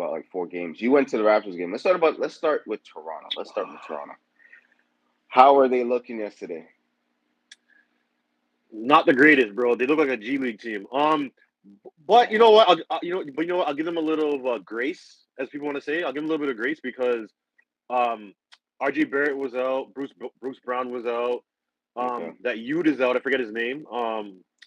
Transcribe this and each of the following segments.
about like 4 games. You went to the Raptors game. Let's start with Toronto. Let's start with Toronto. How are they looking yesterday? Not the greatest, bro. They look like a G League team. But you know what? I'll give them a little grace, as people want to say. I'll give them a little bit of grace because um, R.J. Barrett was out, Bruce Brown was out, Okay. that Yude is out. I forget his name.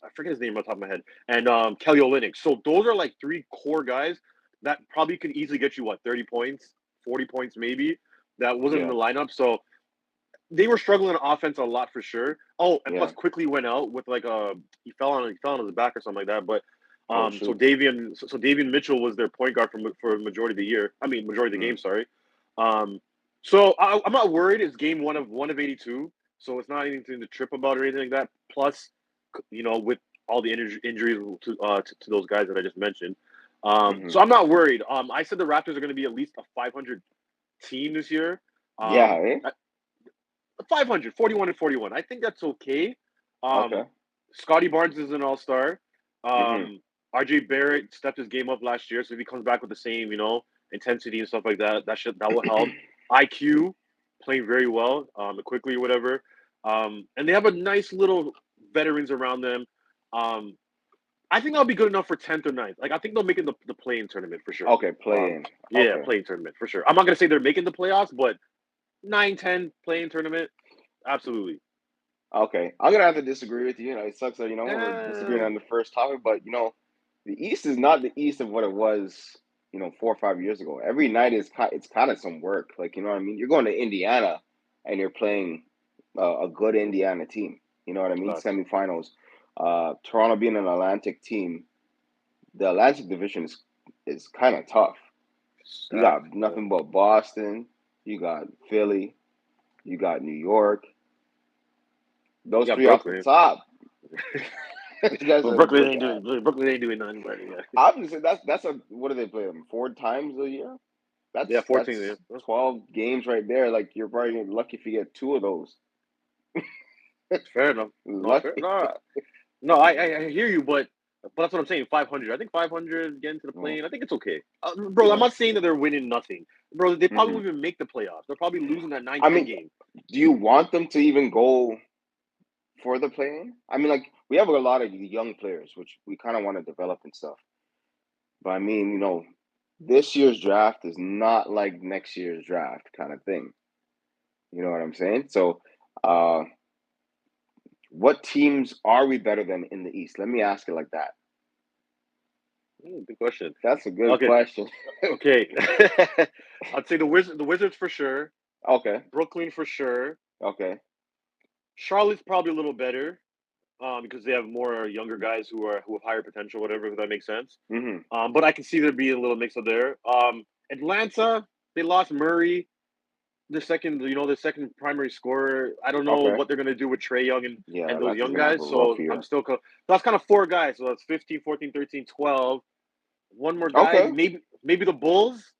I forget his name on the top of my head. And Kelly Olynyk. So those are like three core guys that probably could easily get you 30 points, 40 points maybe. That wasn't in Yeah. the lineup, so they were struggling on offense a lot for sure. Oh, and Yeah. plus quickly went out with like he fell on his back or something like that. But Oh so shoot. Davian Mitchell was their point guard for a majority of the year. I mean, majority of the Mm. game. Sorry. So I'm not worried. It's game one of 82, so it's not anything to trip about or anything like that. Plus, with all the injuries to those guys that I just mentioned. Hmm. So I'm not worried. I said the Raptors are going to be at least a 500 team this year. Yeah. Um, Eh? 500, 41 and 41. I think that's okay. Okay. Um, Scotty Barnes is an all-star. Hmm. RJ Barrett stepped his game up last year, so if he comes back with the same, intensity and stuff like that, that will help. IQ playing very well, quickly or whatever. And they have a nice little veterans around them. Um, I think I'll be good enough for 10th or ninth. Like I think they'll make it the play-in tournament for sure. Okay. Play in. Yeah, Okay. play-in tournament for sure. I'm not gonna say they're making the playoffs, but 9-10 play-in tournament. Absolutely. Okay. I'm gonna have to disagree with you. It sucks that we're disagreeing Uh, on the first topic, but the East is not the East of what it was 4 or 5 years ago. Every night it's kind of some work. Like what I mean. You're going to Indiana and you're playing a good Indiana team. You know what I mean? Facts. Semifinals. Toronto being an Atlantic team, the Atlantic division is kind of tough. You Stacked. got Yeah. nothing but Boston. You got Philly. You got New York. You Those got three off the Brooklyn. top. You guys Well, are look at. Brooklyn ain't doing nothing, but yeah. Obviously, that's a what do they play them 4 times a year? Yeah, That's 14. that's Yeah. 12 games right there. Like you're probably lucky if you get 2 of those. Fair enough. No, fair. Lucky. No, I hear you, but that's what I'm saying. 500. I think 500 getting to the Yeah. plane. I think it's okay, bro. I'm Yeah. not saying that they're winning nothing, bro. They probably Hmm. won't even make the playoffs. They're probably losing that nine I ten mean, game. do you want them to even go for the play-in? I mean, like we have a lot of young players, which we kind of want to develop and stuff. But I mean, this year's draft is not like next year's draft kind of thing. You know what I'm saying? So, uh, what teams are we better than in the East? Let me ask it like that. Good question. That's a good Okay, question. okay. I'd say the Wizards for sure. Okay. Brooklyn for sure. Okay. Charlotte's probably a little better, because they have more younger guys who have higher potential, whatever. If that makes sense. Hmm. But I can see there being a little mix up there. Atlanta, they lost Murray, the second primary scorer. I don't know Okay. what they're gonna do with Trey Young Yeah, and those Atlanta's young gonna have a guys. rough So I'm year. still. That's kind of four guys. So that's 15, 14, 13, 12. One more guy, Okay. maybe the Bulls.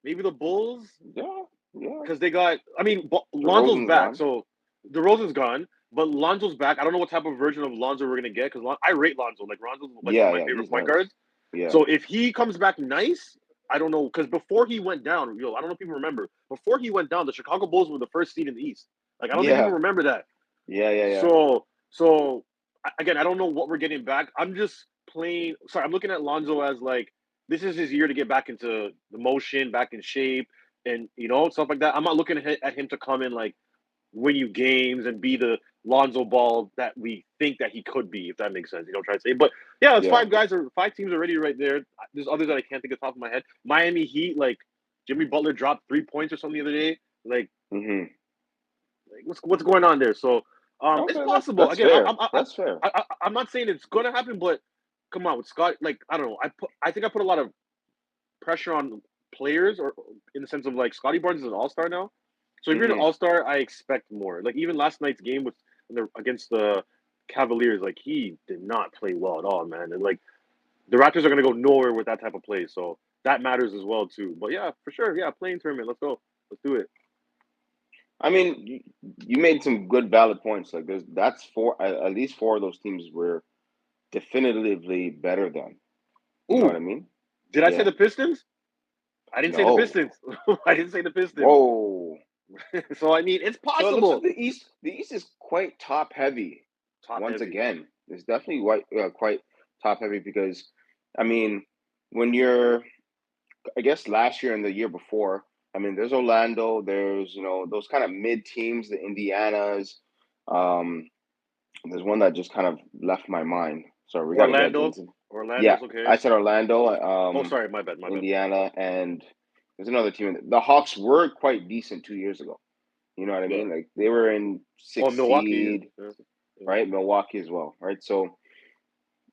Maybe the Bulls, Yeah. Yeah. because they got. I mean, Lonzo's DeRozan's back, gone. so DeRozan's gone, but Lonzo's back. I don't know what type of version of Lonzo we're gonna get because I rate Lonzo. Like Lonzo's like one Yeah. of my Yeah. favorite He's point nice. guards. Yeah. So if he comes back nice, I don't know because before he went down, I don't know if people remember. Before he went down, the Chicago Bulls were the first seed in the East. Like I don't think people Yeah. remember that. Yeah. Yeah. Yeah. So again, I don't know what we're getting back. I'm just playing. Sorry, I'm looking at Lonzo as like this is his year to get back into the motion, back in shape, and stuff like that. I'm not looking at him to come in like win you games and be the Lonzo Ball that we think that he could be, if that makes sense. Try to say. But yeah, it's Yeah. five teams already right there. There's others that I can't think of the top of my head. Miami Heat, like Jimmy Butler dropped 3 points or something the other day. Hmm. Like what's going on there? So it's Okay. That's possible. that's Again, fair. That's fair. I'm not saying it's gonna happen, but come on with Scott. Like I don't know. I think I put a lot of pressure on players, or in the sense of like Scotty Barnes is an all star now. So if you're an Hmm. all star, I expect more. Like even last night's game against the Cavaliers, like he did not play well at all, man. And like the Raptors are gonna go nowhere with that type of play, so that matters as well too. But yeah, for sure, yeah, playing tournament. Let's go. Let's do it. I mean, you made some good valid points. Like that's at least 4 of those teams were definitively better than. You know what Ooh, I mean? did I say Yeah. the Pistons? I didn't say the No. Pistons. I didn't say the Pistons. Whoa. So I mean, it's So it looks like possible. the East is quite top heavy. Top Once heavy. again, it's definitely quite top heavy because, I mean, when you're, I guess last year and the year before, I mean, there's Orlando, there's those kind of mid teams, the Indianas. Um, there's one that just kind of left my mind. Sorry, we got to get Orlando. into. Yeah, Orlando's okay. I said Orlando, Oh, sorry, my bad, my bad. Indiana, and there's another team. The Hawks were quite decent 2 years ago. You know what I Yeah. mean? Like they were in Oh, sixth Milwaukee. Yeah. seed, Yeah. Yeah. right? Milwaukee as well, right? So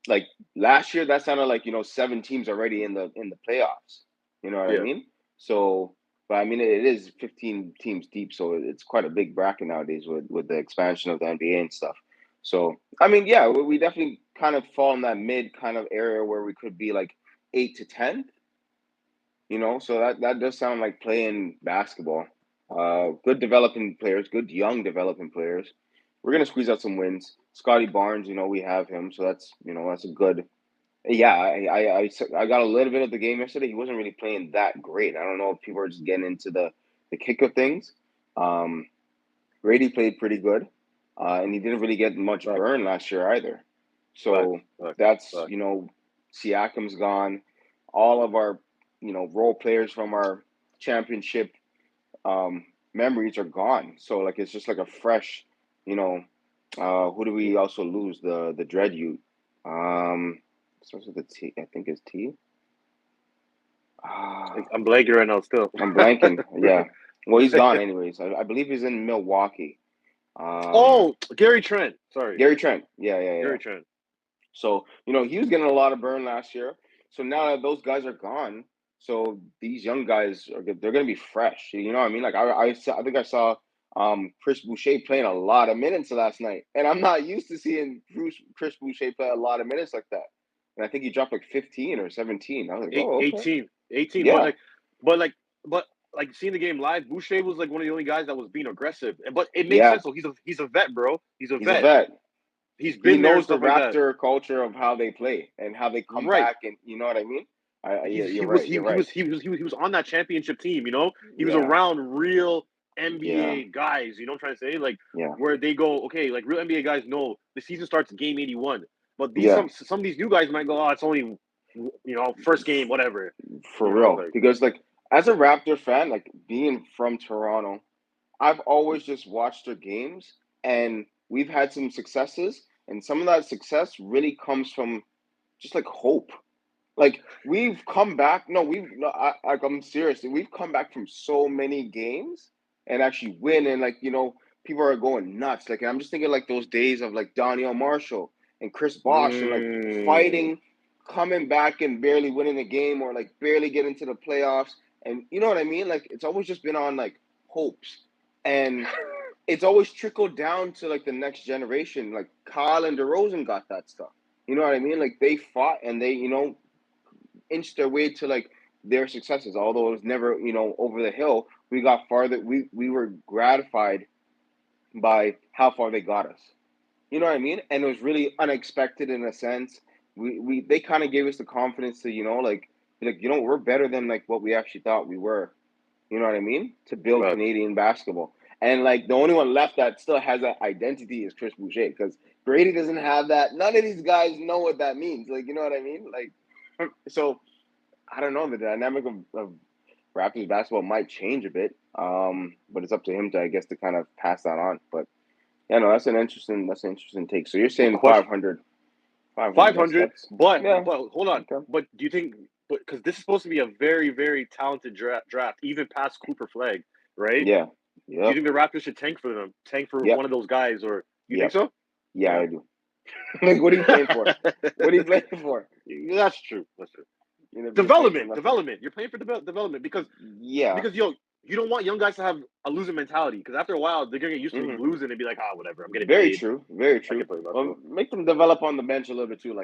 like last year, that sounded like seven teams already in the playoffs. You know what I Yeah. mean? So, but I mean it is 15 teams deep, so it's quite a big bracket nowadays with the expansion of the NBA and stuff. So I mean, yeah, we definitely kind of fall in that mid kind of area where we could be like 8 to 10. So that does sound like playing basketball. Good developing players, good young developing players. We're gonna squeeze out some wins. Scotty Barnes, we have him, so that's a good. Yeah, I got a little bit of the game yesterday. He wasn't really playing that great. I don't know if people are just getting into the kick of things. Um, Brady played pretty good, and he didn't really get much Facts. burn last year either. Facts. So Facts. that's Facts. Siakam's gone. All of our role players from our championship um, memories are gone. So like it's just like a fresh, you know, who do we also lose? The Dread Ute. Starts with the T. I think it's T. Ah, I'm blanking right now. Still. I'm blanking. Yeah. Well, he's gone anyways. I believe he's in Milwaukee. Um, Oh, Gary Trent. Sorry, Gary Trent. Yeah, yeah, yeah. Gary Trent. So, he was getting a lot of burn last year. So now that those guys are gone, so these young guys they're going to be fresh. You know what I mean? Like I think I saw Chris Boucher playing a lot of minutes last night. And I'm not used to seeing Chris Boucher play a lot of minutes like that. And I think he dropped like 15 or 17. I was like, "Oh, okay." 18, 18. Yeah. But like, but like seeing the game live, Boucher was like one of the only guys that was being aggressive. But it makes Yeah. sense. So he's a vet, bro. He's a He's a vet. vet. He's He been there and knows the stuff like that. Raptor culture of how they play and how they come Right. back, and you know what I mean? Yeah, He's you're right. You're right. he was on that championship team. He was Yeah. around real Yeah. NBA guys. You know what I'm trying to say? Like Yeah. where they go, okay, like real NBA guys know the season starts game 81. But these Yeah. some of these new guys might go, oh, it's only first game, whatever. For real. Like Because like as a Raptor fan, like being from Toronto, I've always just watched their games and we've had some successes and some of that success really comes from just like hope. Like we've come back. No, we've no, I'm serious. We've come back from so many games and actually win and like, people are going nuts. Like I'm just thinking like those days of like Daniel Marshall and Chris Bosh and like mm, fighting, coming back and barely winning a game or like barely getting to the playoffs. And you know what I mean? Like it's always just been on like hopes. And it's always trickled down to like the next generation. Like Kyle and DeRozan got that stuff. You know what I mean? Like they fought and they, inched their way to like their successes. Although it was never, over the hill, we got farther. We were gratified by how far they got us. You know what I mean? And it was really unexpected in a sense. They kind of gave us the confidence to, we're better than like what we actually thought we were. You know what I mean? To build facts. Canadian basketball. And like the only one left that still has that identity is Chris Boucher because Brady doesn't have that. None of these guys know what that means. Like, you know what I mean? Like, so I don't know. The dynamic of Raptors basketball might change a bit, but it's up to him to, I guess, to kind of pass that on. But yeah, no, that's an interesting take. So you're But saying question 500, 500. 500, That's but yeah, hold on. okay, But do you think? But because this is supposed to be a very very talented draft, even past Cooper Flag, right? yeah, Do you yep, think the Raptors should tank for them? Tank for yep, one of those guys, or you think yep, so? yeah, Yeah. I do. Like, what are you playing for? What are you playing for? That's true. That's true. You're playing for nothing. Development. You're playing for development Yeah. because you don't want young guys to have a losing mentality because after a while they're gonna get used to Hmm. losing and be like, ah, whatever. I'm getting Very paid. true. Very I true. can play Well, basketball. make them develop on the bench a little bit too. Like